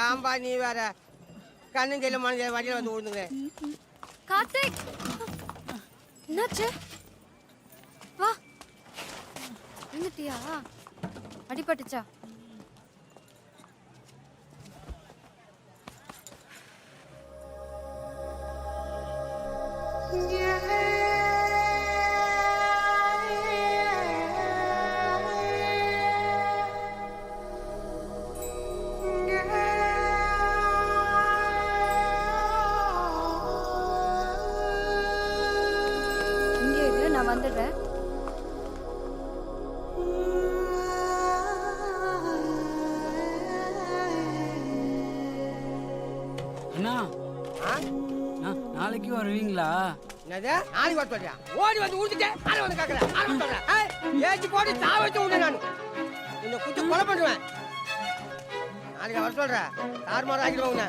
ஏன்பா நீ வேற கண்ணும் தெரியல மனதில் வண்டியில் வந்து விழுந்துங்க. கார்த்திக் என்னாச்சு? வா. விழுந்துட்டியா? அடிபட்டுச்சா? இங்கே இரு, நான் வந்துடுறேன். அண்ணா ஆ? நாளைக்கு வருவீங்களா? என்னது நாளைக்கு வர சொல்றியா? ஓடி வந்து விழுந்துட்டேன் ஆளை வந்து கேட்கறேன் ஆளை வந்து சொல்றேன். ஏச்சி போட்டு தா வச்சு விடு. நான் உன்னை குத்து கொலை பண்ணுவேன். நாளைக்கு வர சொல்றேன். தாறுமாறு ஆக்கிடுவேன் உன்னை.